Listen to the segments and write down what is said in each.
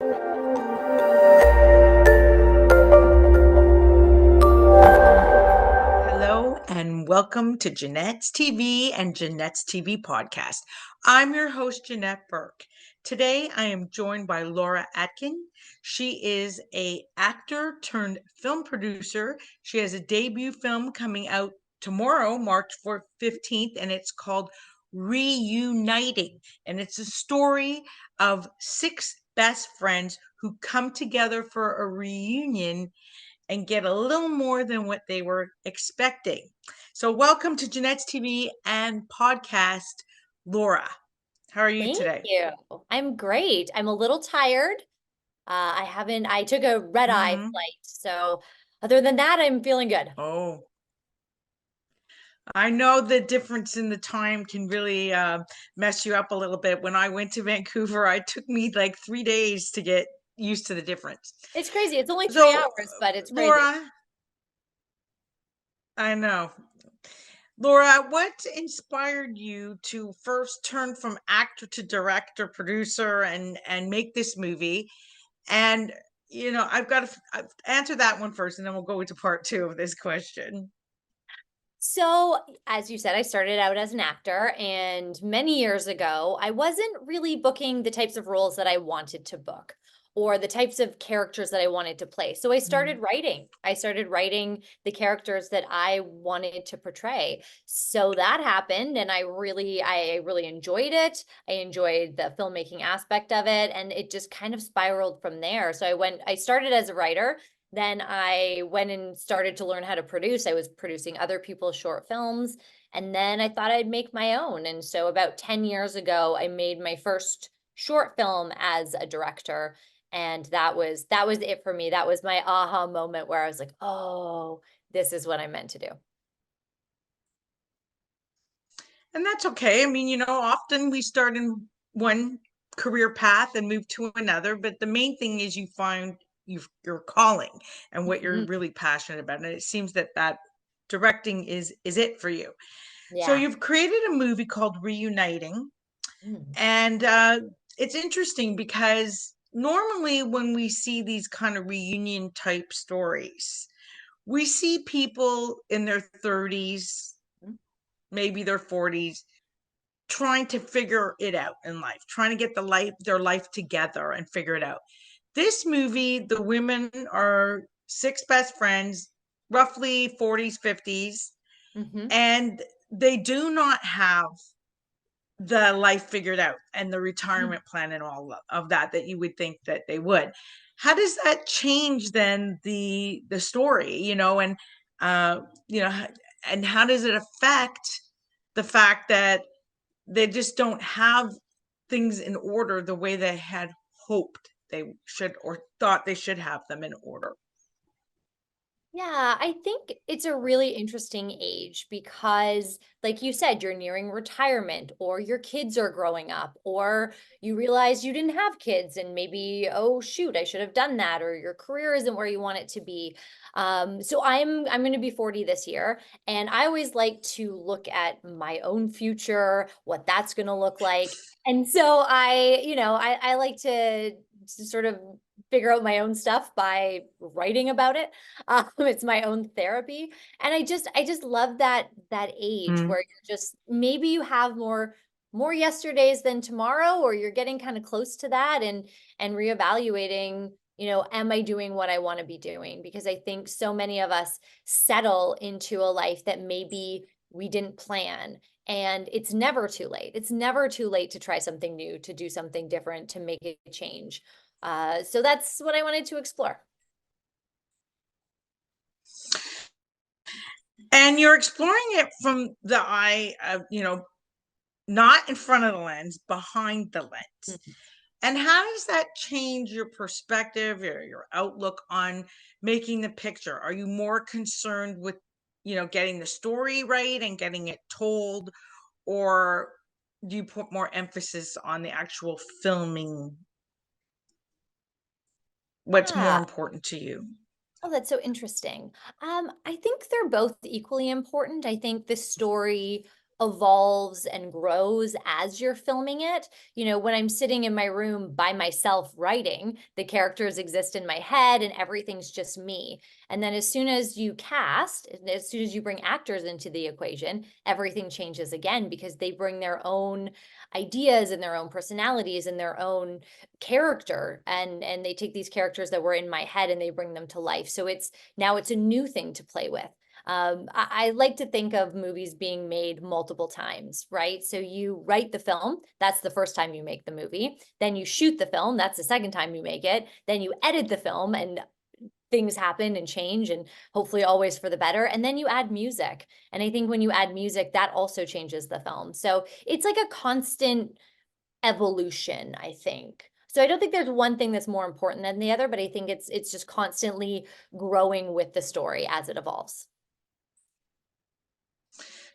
Hello and welcome to Janette's TV and Janette's TV podcast. I'm your host, Janette Burke. Today I am joined by Laura Adkin. She is an actor turned film producer. She has a debut film coming out tomorrow, March 15th, and it's called Reuniting. And it's a story of six best friends who come together for a reunion and get a little more than what they were expecting. So, welcome to Janette's TV and podcast, Laura. How are you Thank today? you. I'm great. I'm a little tired. I took a red eye Mm-hmm. flight. So other than that, I'm feeling good. Oh, I know the difference in the time can really mess you up a little bit. When I went to Vancouver, it took me like 3 days to get used to the difference. It's crazy. It's only 3 So, hours, but it's crazy. Laura, I know. Laura, what inspired you to first turn from actor to director, producer, and make this movie? And I've got to answer that one first, and then we'll go into part two of this question. So, as you said, I started out as an actor, and many years ago, I wasn't really booking the types of roles that I wanted to book or the types of characters that I wanted to play. So I started Mm. writing. I started writing the characters that I wanted to portray. So that happened, and I really enjoyed it. I enjoyed the filmmaking aspect of it, and it just kind of spiraled from there. So I started as a writer. Then I went and started to learn how to produce. I was producing other people's short films. And then I thought I'd make my own. And so about 10 years ago, I made my first short film as a director. And that was it for me. That was my aha moment where I was like, oh, this is what I meant to do. And that's okay. I mean, often we start in one career path and move to another, but the main thing is you find your calling and what you're Mhm. really passionate about. And it seems that directing is it for you. So Yeah. you've created a movie called Reuniting. Mm. And it's interesting because normally when we see these kind of reunion type stories, we see people in their 30s, maybe their 40s, trying to figure it out in life, trying to get their life together and figure it out. This movie, the women are six best friends, roughly 40s, 50s, Hmm. and they do not have the life figured out and the retirement plan and all of that you would think that they would. How does that change then the story, and uh you know and how does it affect the fact that they just don't have things in order the way they had hoped they should or thought they should have them in order? Yeah, I think it's a really interesting age because, like you said, you're nearing retirement, or your kids are growing up, or you realize you didn't have kids and maybe, oh shoot, I should have done that, or your career isn't where you want it to be. So I'm going to be 40 this year, and I always like to look at my own future, what that's going to look like. And so I like to sort of figure out my own stuff by writing about it. It's my own therapy. And I just love that age Mm. where you're just maybe you have more yesterdays than tomorrow, or you're getting kind of close to that, and reevaluating, am I doing what I want to be doing? Because I think so many of us settle into a life that maybe we didn't plan. And it's never too late. It's never too late to try something new, to do something different, to make a change. So that's what I wanted to explore. And you're exploring it from the eye of, not in front of the lens, behind the lens. Mhm. And how does that change your perspective, your outlook on making the picture? Are you more concerned with, getting the story right and getting it told, or do you put more emphasis on the actual filming? What's more Yeah. important to you? Oh, that's so interesting. I think they're both equally important. I think the story evolves and grows as you're filming it. You know, when I'm sitting in my room by myself writing, the characters exist in my head and everything's just me. And then as soon as you cast, as soon as you bring actors into the equation, everything changes again because they bring their own ideas and their own personalities and their own character, and they take these characters that were in my head and they bring them to life. So it's now it's a new thing to play with. I like to think of movies being made multiple times, right? So you write the film, that's the first time you make the movie. Then you shoot the film, that's the second time you make it. Then you edit the film, and things happen and change, and hopefully always for the better. And then you add music. And I think when you add music, that also changes the film. So it's like a constant evolution, I think. So I don't think there's one thing that's more important than the other, but I think it's just constantly growing with the story as it evolves.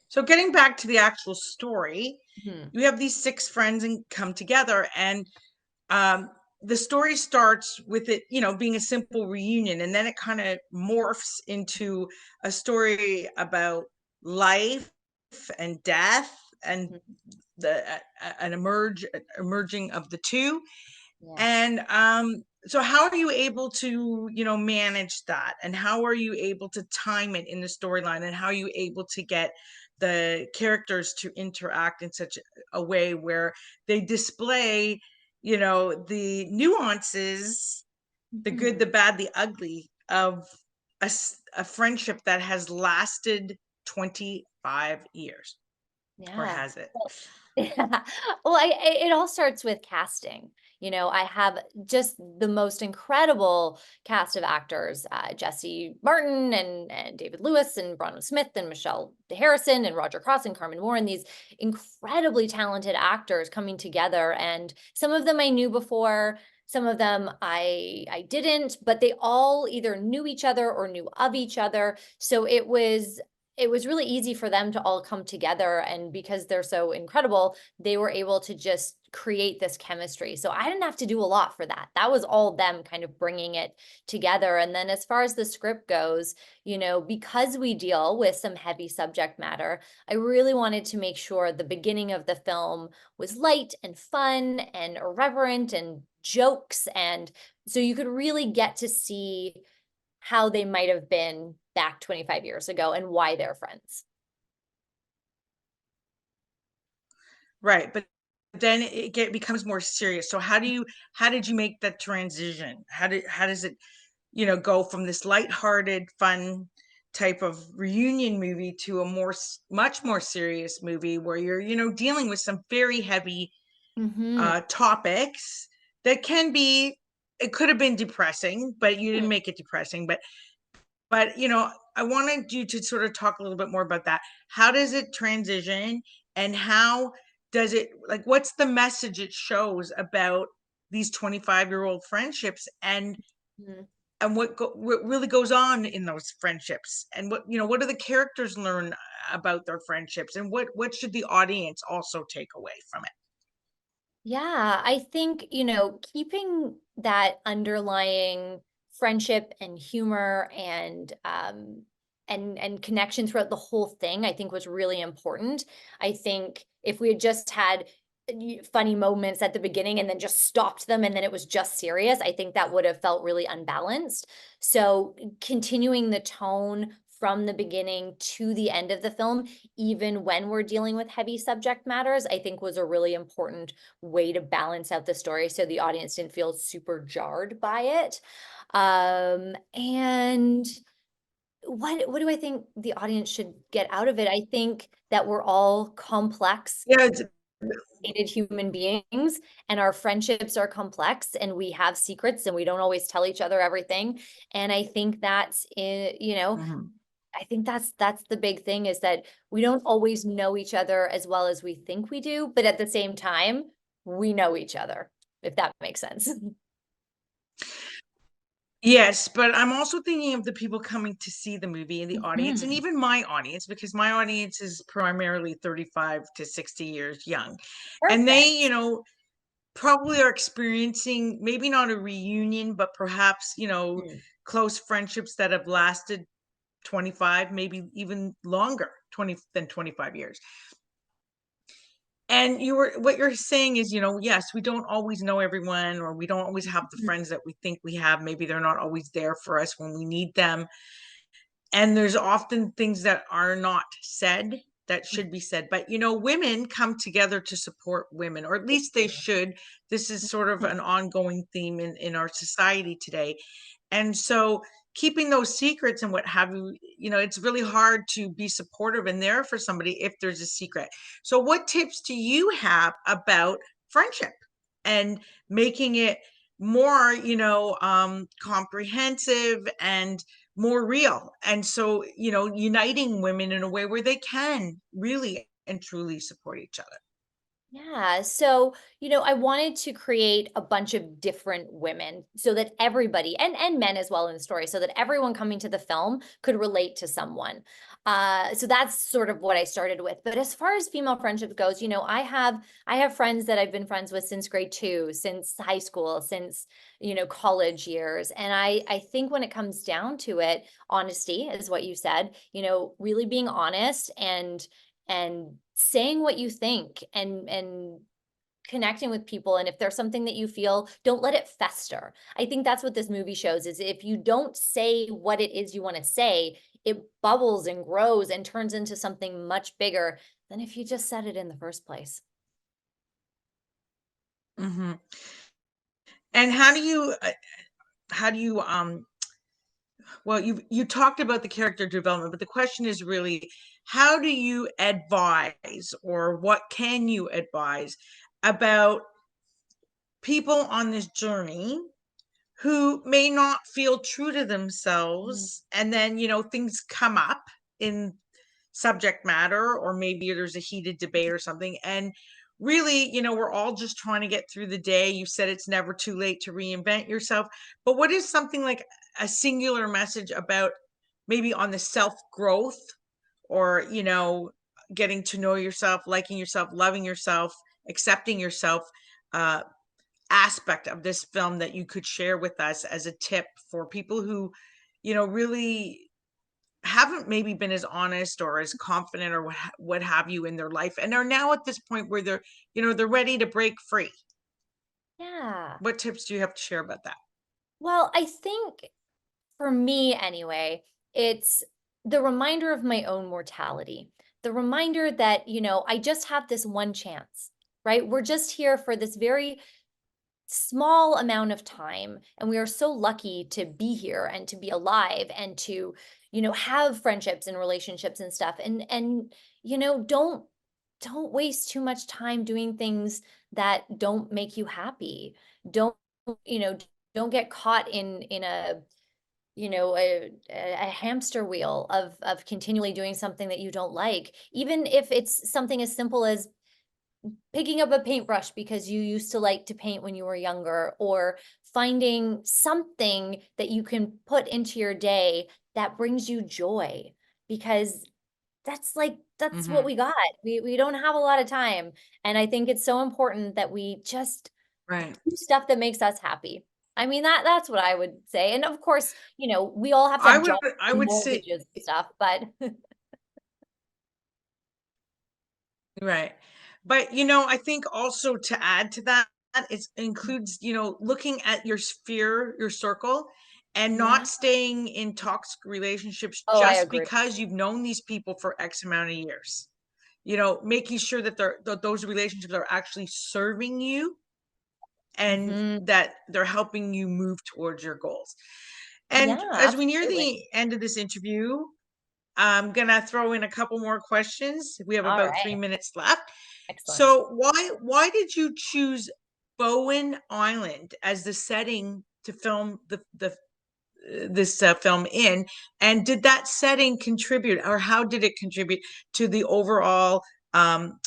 So getting back to the actual story, Hmm. you have these six friends and come together, and um, the story starts with it, being a simple reunion, and then it kind of morphs into a story about life and death and Mhm. the an emerging of the two. Yeah. And so how are you able to, manage that? And how are you able to time it in the storyline? And how are you able to get the characters to interact in such a way where they display, the nuances, the good, Mhm. the bad, the ugly of a friendship that has lasted 25 years, or Yeah. has it? Well, yeah. Well, it all starts with casting. You know, I have just the most incredible cast of actors, Jesse Martin and David Lewis and Bronwyn Smith and Michelle Harrison and Roger Cross and Carmen Warren, these incredibly talented actors coming together. And some of them I knew before, some of them I didn't, but they all either knew each other or knew of each other. So it was really easy for them to all come together, and because they're so incredible, they were able to just create this chemistry. So I didn't have to do a lot for that. That was all them kind of bringing it together. And then as far as the script goes, you know, because we deal with some heavy subject matter, I really wanted to make sure the beginning of the film was light and fun and irreverent and jokes, and so you could really get to see how they might have been back 25 years ago and why they're friends. Right, but then becomes more serious. So how did you make that transition? How does it, go from this lighthearted, fun type of reunion movie to a much more serious movie where you're, dealing with some very heavy Mm-hmm. topics that can be, it could have been depressing, but you didn't Hmm. make it depressing. But I wanted you to sort of talk a little bit more about that. How does it transition, and how does it, like, what's the message it shows about these 25-year-old friendships, and what really goes on in those friendships, and what do the characters learn about their friendships, and what should the audience also take away from it? Yeah, I think, you know, keeping that underlying friendship and humor and connection throughout the whole thing, I think was really important. I think if we had just had funny moments at the beginning and then just stopped them and then it was just serious, I think that would have felt really unbalanced. So continuing the tone from the beginning to the end of the film, even when we're dealing with heavy subject matters, I think was a really important way to balance out the story so the audience didn't feel super jarred by it. And what do I think the audience should get out of it? I think that we're all complex Yeah, human beings, and our friendships are complex, and we have secrets and we don't always tell each other everything. And I think that's you know, mhm. I think that's the big thing, is that we don't always know each other as well as we think we do, but at the same time, we know each other, if that makes sense. Yes, but I'm also thinking of the people coming to see the movie, and the audience, and Mhm. even my audience, because my audience is primarily 35 to 60 years young. And they, Perfect. probably are experiencing maybe not a reunion, but perhaps, Mm. close friendships that have lasted 25, maybe even longer, 20 than 25 years. And what you're saying is, yes, we don't always know everyone, or we don't always have the friends that we think we have. Maybe they're not always there for us when we need them. And there's often things that are not said that should be said. But, women come together to support women, or at least they should. This is sort of an ongoing theme in our society today. And so keeping those secrets and what have you, it's really hard to be supportive and there for somebody if there's a secret. So what tips do you have about friendship and making it more, comprehensive and more real? And so, uniting women in a way where they can really and truly support each other. Yeah. So, I wanted to create a bunch of different women so that everybody and men as well in the story, so that everyone coming to the film could relate to someone. So that's sort of what I started with. But as far as female friendship goes, I have friends that I've been friends with since grade 2, since high school, since, college years. And I think when it comes down to it, honesty is what you said, really being honest and saying what you think and connecting with people. And if there's something that you feel, don't let it fester. I think that's what this movie shows, is if you don't say what it is you want to say, it bubbles and grows and turns into something much bigger than if you just said it in the first place. Hmm. And how do you well, you talked about the character development, but the question is really, how do you advise, or what can you advise about people on this journey who may not feel true to Mm. themselves, and then things come up in subject matter, or maybe there's a heated debate or something, and really, we're all just trying to get through the day. You said it's never too late to reinvent yourself, but what is something like a singular message about, maybe on the self growth, or getting to know yourself, liking yourself, loving yourself, accepting yourself, uh aspect of this film, that you could share with us as a tip for people who really haven't maybe been as honest or as confident, or what have you, in their life, and are now at this point where they're ready to break free? Yeah. What tips do you have to share about that? Well, I think for me anyway, it's the reminder of my own mortality. The reminder that, I just have this one chance, right? We're just here for this very small amount of time, and we are so lucky to be here and to be alive and to, have friendships and relationships and stuff. And don't waste too much time doing things that don't make you happy. Don't, you know, don't get caught in a a hamster wheel of continually doing something that you don't like, even if it's something as simple as picking up a paintbrush because you used to like to paint when you were younger, or finding something that you can put into your day that brings you joy, because that's what Hmm. we got. We don't have a lot of time, and I think it's so important that we just Right. do stuff that makes us happy. I mean, that's what I would say. And of course, we all have to i have would jobs i and would say, mortgages and stuff, but right. But I think also, to add to that, it includes, looking at your sphere, your circle, and yeah. not staying in toxic relationships Oh, I just agree. because you've known these people for X amount of years. Making sure that those relationships are actually serving you, and Mhm. that they're helping you move towards your goals. And Yeah, as we near absolutely. the end of this interview, I'm gonna throw in a couple more questions. We have All about right. 3 minutes left. Excellent. So why did you choose Bowen Island as the setting to film the this film in? And did that setting contribute, or how did it contribute to the overall um,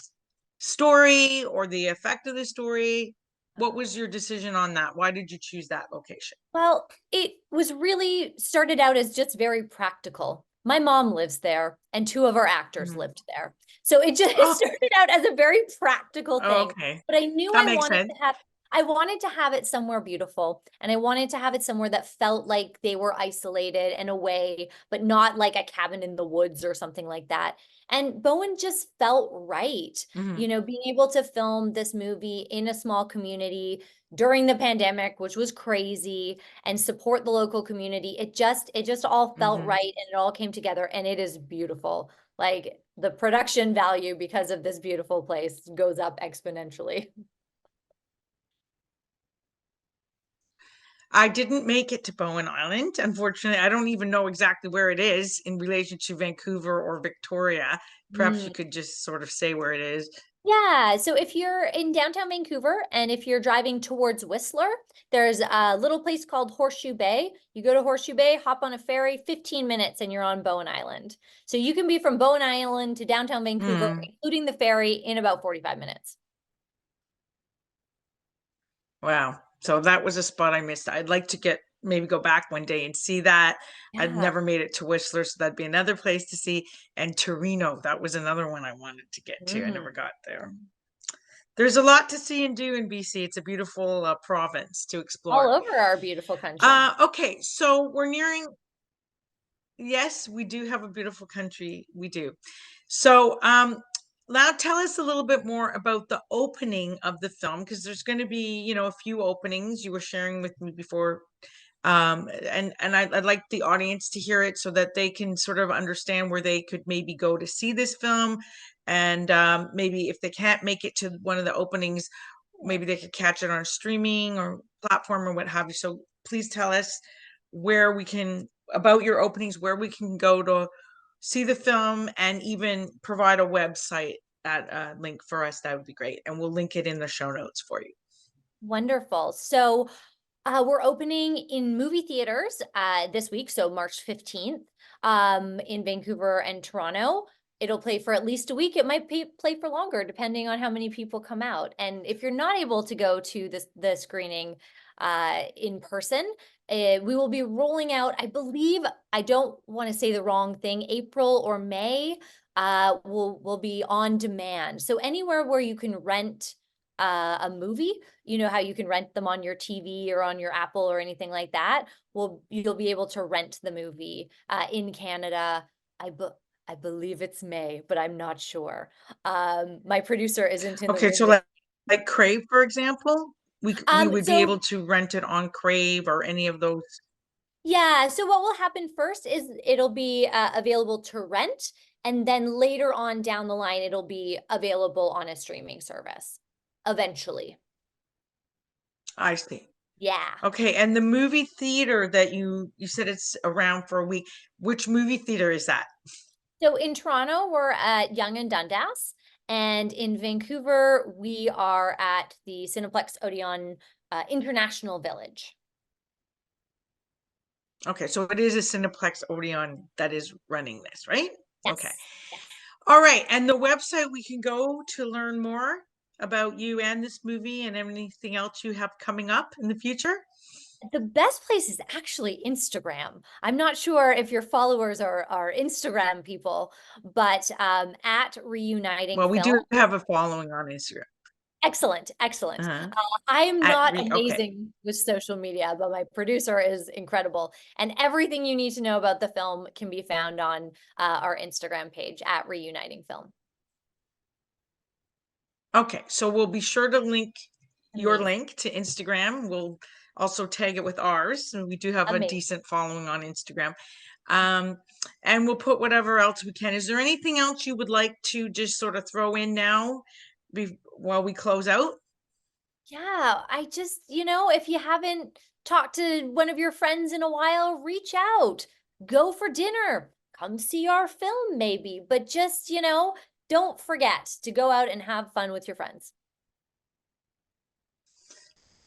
story, or the effect of the story? What was your decision on that? Why did you choose that location? Well, it was really started out as just very practical. My mom lives there, and two of our actors Mhm. lived there. So it just Oh, started out as a very practical thing. okay. But I knew That I makes wanted sense. to have I wanted to have it somewhere beautiful, and I wanted to have it somewhere that felt like they were isolated and away, but not like a cabin in the woods or something like that. And Bowen just felt right. Mhm. Being able to film this movie in a small community during the pandemic, which was crazy, and support the local community. It just all felt Mhm. right, and it all came together, and it is beautiful. Like, the production value because of this beautiful place goes up exponentially. I didn't make it to Bowen Island. Unfortunately, I don't even know exactly where it is in relation to Vancouver or Victoria. Perhaps you could just sort of say where it is. Yeah, so if you're in downtown Vancouver and if you're driving towards Whistler, there's a little place called Horseshoe Bay. You go to Horseshoe Bay, hop on a ferry, 15 minutes, and you're on Bowen Island. So you can be from Bowen Island to downtown Vancouver, Hmm. including the ferry, in about 45 minutes. Wow. So that was a spot I missed. I'd like to get maybe go back one day and see that. I'd Yeah. never made it to Whistler, so that'd be another place to see. And Torino, that was another one I wanted to get to. I Mm. never got there. There's a lot to see and do in BC. It's a beautiful province to All explore. over our beautiful country. Okay, so we're nearing. Yes, we do have a beautiful country. We do. So, now tell us a little bit more about the opening of the film, because there's going to be, a few openings you were sharing with me before. And I'd like the audience to hear it so that they can sort of understand where they could maybe go to see this film. And maybe if they can't make it to one of the openings, maybe they could catch it on streaming or platform or what have you. So please tell us where we can, about your openings, where we can go to see the film, and even provide a website at a link for us. That would be great. And we'll link it in the show notes for you. Wonderful. So we're opening in movie theaters this week, so March 15th, in Vancouver and Toronto. It'll play for at least a week. It might play for longer, depending on how many people come out. And if you're not able to go to the screening in person, we will be rolling out, I believe, I don't want to say the wrong thing, April or May, will be on demand. So anywhere where you can rent a movie, you know how you can rent them on your TV or on your Apple or anything like that. Well, you'll be able to rent the movie in Canada. I believe it's May, but I'm not sure. My producer isn't in the Okay, room so with like Crave, for example, we would be so able to rent it on Crave or any of those. yeah, so what will happen first is it'll be available to rent, and then later on down the line, it'll be available on a streaming service eventually. I see. Yeah. Okay, and the movie theater that you said it's around for a week. Which movie theater is that? So in Toronto, we're at Yonge and Dundas, and in Vancouver, we are at the Cineplex Odeon International Village. Okay, so it is a Cineplex Odeon that is running this, right? Okay. Yes, yes. All right, and the website we can go to learn more about you and this movie and anything else you have coming up in the future? The best place is actually Instagram. I'm not sure if your followers are Instagram people, but at Reuniting Well, we Film. do have a following on Instagram. Excellent, excellent. Uh-huh. I am not Okay. amazing with social media, but my producer is incredible. And everything you need to know about the film can be found on our Instagram page at Reuniting Film. Okay, so we'll be sure to link your Amazing, link to Instagram. We'll also tag it with ours. And we do have a amazing. decent following on Instagram. Um, and we'll put whatever else we can. Is there anything else you would like to just sort of throw in now while we close out? Yeah, I just, if you haven't talked to one of your friends in a while, reach out. Go for dinner. Come see our film, maybe. But just, don't forget to go out and have fun with your friends.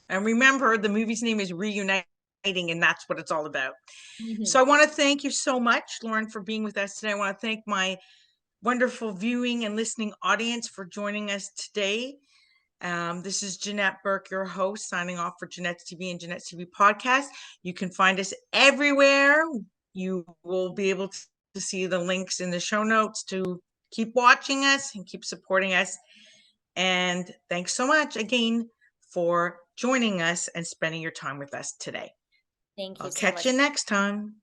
And remember, the movie's name is Reuniting, and that's what it's all about. So Mhm. I want to thank you so much, Lauren, for being with us today. I want to thank my wonderful viewing and listening audience for joining us today. This is Janette Burke, your host, signing off for Janette's TV and Janette's TV podcast. You can find us everywhere. You will be able to see the links in the show notes to keep watching us and keep supporting us. And thanks so much again for joining us and spending your time with us today. Thank I'll you so catch you much. next time.